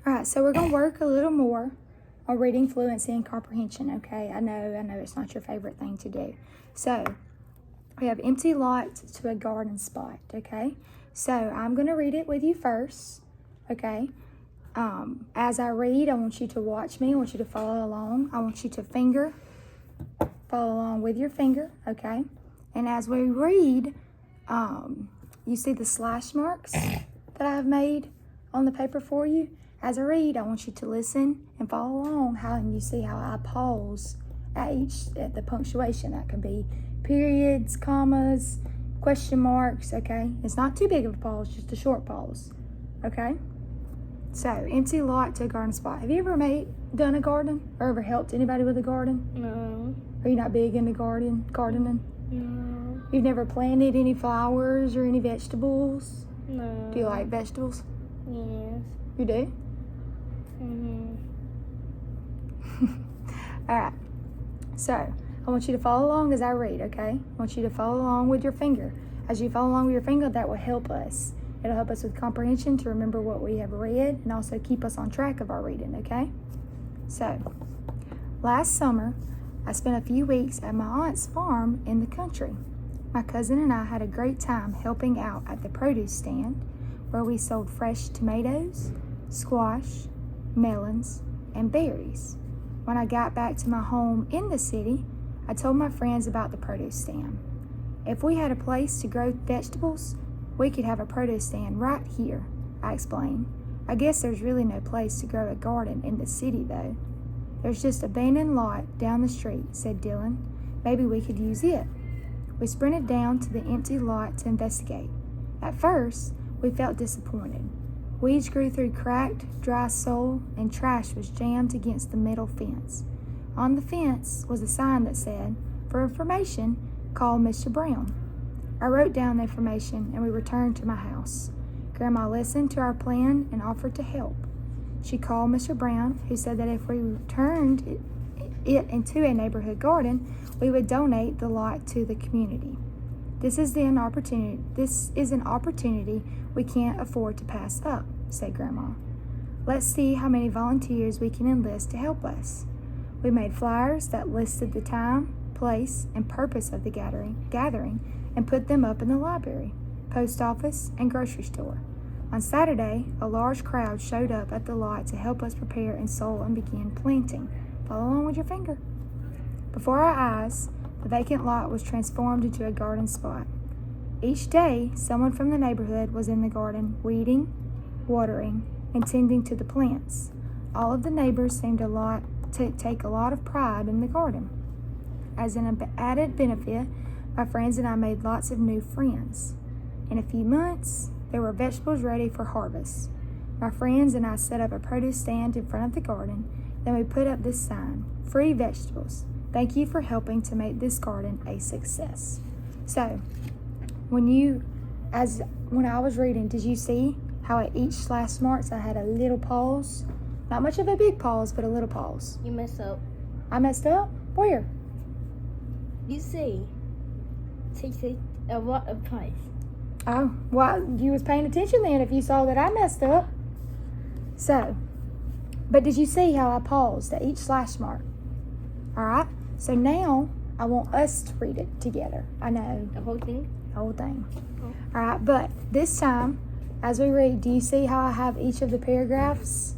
All right, so we're going to work a little more on reading fluency and comprehension, okay? I know it's not your favorite thing to do. So we have empty lot to a garden spot, okay? So I'm going to read it with you first, okay? As I read, I want you to watch me. I want you to follow along. I want you to follow along with your finger, okay? And as we read, you see the slash marks that I have made on the paper for you? As I read, I want you to listen and follow along. You see how I pause at the punctuation. That can be periods, commas, question marks, okay? It's not too big of a pause, just a short pause, okay? So, empty lot to a garden spot. Have you ever done a garden or ever helped anybody with a garden? No. Are you not big into gardening? No. You've never planted any flowers or any vegetables? No. Do you like vegetables? Yes. You do? Mhm. All right. So, I want you to follow along as I read, okay? I want you to follow along with your finger. As you follow along with your finger, that will help us. It'll help us with comprehension to remember what we have read and also keep us on track of our reading, okay? So, last summer, I spent a few weeks at my aunt's farm in the country. My cousin and I had a great time helping out at the produce stand where we sold fresh tomatoes, squash, melons, and berries. When I got back to my home in the city, I told my friends about the produce stand. If we had a place to grow vegetables, we could have a produce stand right here, I explained. I guess there's really no place to grow a garden in the city, though. There's just an abandoned lot down the street, said Dylan. Maybe we could use it. We sprinted down to the empty lot to investigate. At first, we felt disappointed. Weeds grew through cracked, dry soil, and trash was jammed against the metal fence. On the fence was a sign that said, "For information, call Mr. Brown." I wrote down the information and we returned to my house. Grandma listened to our plan and offered to help. She called Mr. Brown, who said that if we turned it into a neighborhood garden, we would donate the lot to the community. This is an opportunity we can't afford to pass up, said Grandma. Let's see how many volunteers we can enlist to help us. We made flyers that listed the time, place, and purpose of the gathering and put them up in the library, post office, and grocery store. On Saturday, a large crowd showed up at the lot to help us prepare and sow and begin planting. Follow along with your finger. Before our eyes, the vacant lot was transformed into a garden spot. Each day, someone from the neighborhood was in the garden, weeding, watering, and tending to the plants. All of the neighbors seemed to take a lot of pride in the garden. As an added benefit, my friends and I made lots of new friends. In a few months, there were vegetables ready for harvest. My friends and I set up a produce stand in front of the garden. Then we put up this sign, "Free vegetables. Thank you for helping to make this garden a success." So, when I was reading, did you see how at each slash marks I had a little pause? Not much of a big pause, but a little pause. You messed up. I messed up? Where? You see. Takes a lot of time. Oh, well, you was paying attention then if you saw that I messed up. So, but did you see how I paused at each slash mark? All right, so now I want us to read it together. I know. The whole thing? The whole thing. Oh. All right, but this time, as we read, do you see how I have each of the paragraphs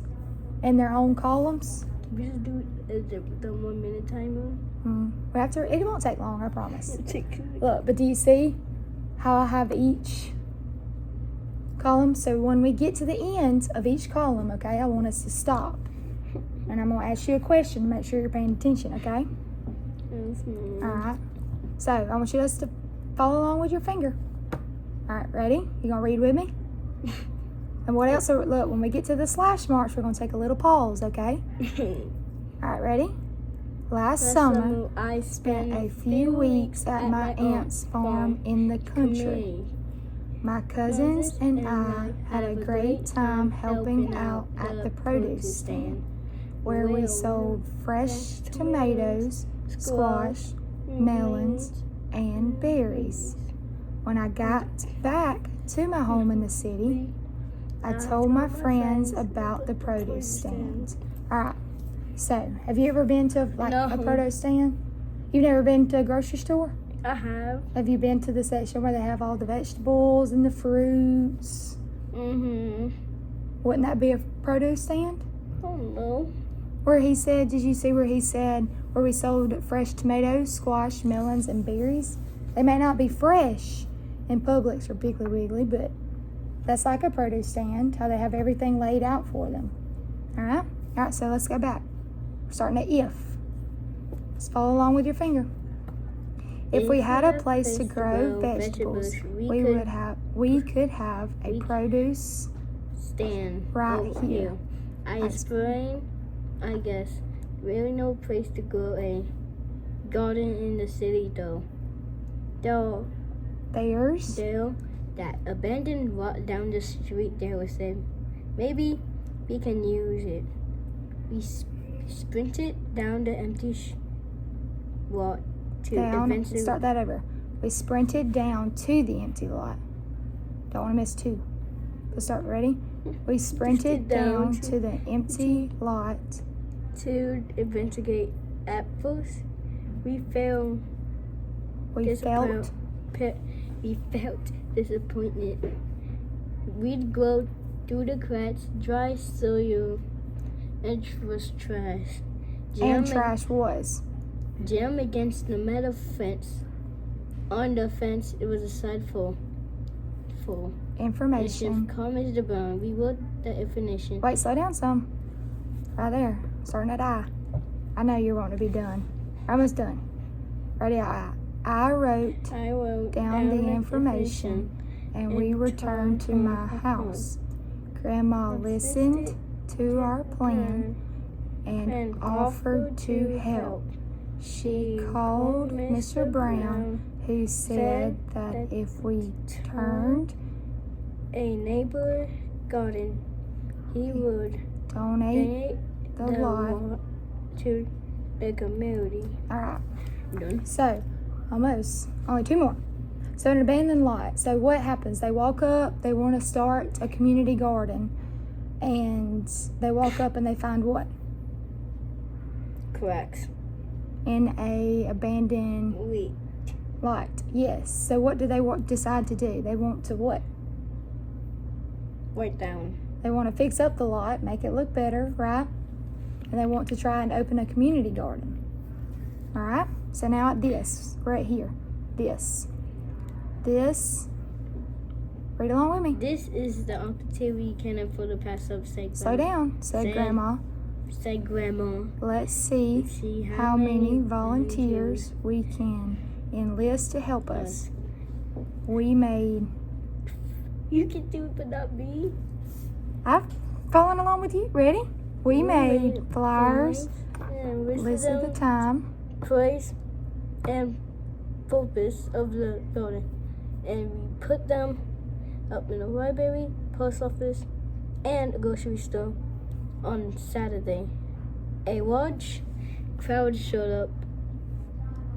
in their own columns? Can we just do the 1 minute timer? We have to, it won't take long, I promise. Take Look, but do you see how I have each column? So when we get to the end of each column, okay, I want us to stop. And I'm going to ask you a question to make sure you're paying attention, okay? All right. So I want you guys to follow along with your finger. All right, ready? You going to read with me? And what else? Look, when we get to the slash marks, we're going to take a little pause, okay? All right, ready? Last summer, I spent a few weeks at my aunt's farm in the country. My cousins and I had a great time helping out at the produce stand, where we sold fresh tomatoes, squash, melons, and berries. When I got back to my home in the city, I told my friends about the produce stand. All right. So, have you ever been to like a No. produce stand? You've never been to a grocery store? I have. Have you been to the section where they have all the vegetables and the fruits? Mm-hmm. Wouldn't that be a produce stand? Oh no. Where he said, did you see where he said where we sold fresh tomatoes, squash, melons, and berries? They may not be fresh in Publix or Piggly Wiggly, but that's like a produce stand, how they have everything laid out for them. All right, so let's go back. We're starting at if. Just follow along with your finger. If we had a place to grow vegetables, we could have a produce stand right over here. I explained, I guess, really no place to grow a garden in the city though. There's That abandoned lot down the street there was said, maybe we can use it. We sprinted down the empty lot to eventually start that over. We sprinted down to the empty lot. Don't want to miss two. Let's start. Ready? We sprinted down to the empty lot to investigate. At first, we felt disappointed. We'd go through the cracks, dry soil, and was trash. Jam against the metal fence. On the fence, it was a side full information. Comments the brown. We wrote the information. Wait, slow down some. Right there, starting at I. I know you're wanting to be done. Almost done. Ready? I wrote down the information, and we returned to my house. Grandma listened to our plan and offered to help. She called Mr. Brown, who said that if we turned a neighbor garden, he would donate the lot to the community. All right. Done. So, almost. Only two more. So, an abandoned lot. So, what happens? They walk up, they want to start a community garden, and they walk up and they find what? Cracks. In a abandoned lot. Yes. So, what do they decide to do? They want to what? Write down. They want to fix up the lot, make it look better, right? And they want to try and open a community garden. All right? So now this, right here. This. Read along with me. This is the opportunity we can afford to pass up. Slow down, said Grandma. Said Grandma. Let's see how many volunteers we can enlist to help us. We made... You can do it, but not me. I've following along with you. Ready? We made flyers, list of the time, place, and purpose of the garden, and we put them up in the library, post office, and a grocery store on Saturday. A large crowd showed up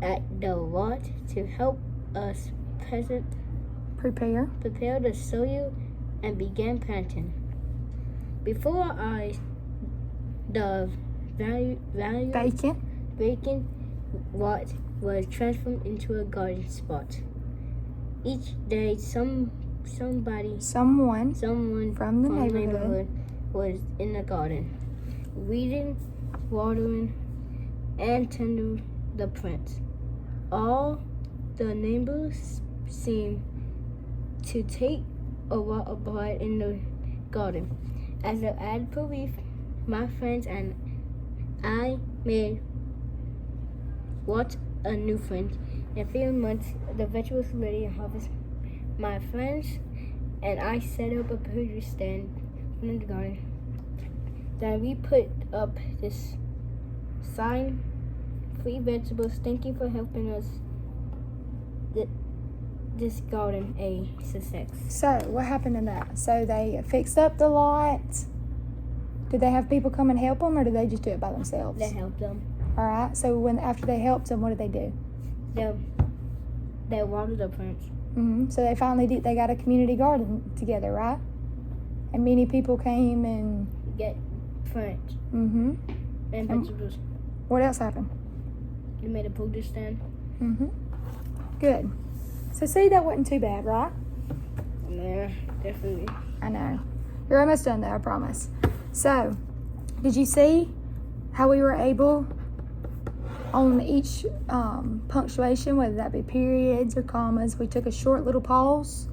at the lot to help us prepare the soil and began planting. Before the vacant lot was transformed into a garden spot. Each day, someone from the neighborhood was in the garden, weeding, watering, and tending the plants. All the neighbors seemed to take a lot of pride in the garden. As an added proof, my friends and I made what a new friend. In a few months, the vegetables were ready to harvest. My friends and I set up a produce stand in the garden. Then we put up this sign, free vegetables, thank you for helping us this garden a success. So, what happened in that? So, they fixed up the lot. Did they have people come and help them, or did they just do it by themselves? They helped them. All right. So, after they helped them, what did they do? They watered the plants. So, they finally they got a community garden together, right? And many people came and. get French Mm-hmm. and vegetables. What else happened? You made a produce stand. Mm-hmm. Good. So see, that wasn't too bad, right? Yeah, definitely. I know. You're almost done though, I promise. So, did you see how we were able on each punctuation, whether that be periods or commas, we took a short little pause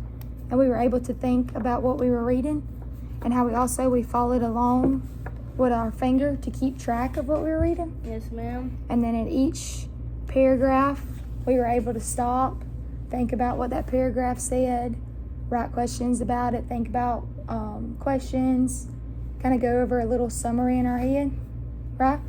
and we were able to think about what we were reading, and how we followed along with our finger to keep track of what we were reading. Yes, ma'am. And then in each paragraph, we were able to stop, think about what that paragraph said, write questions about it, think about questions, kind of go over a little summary in our head, right?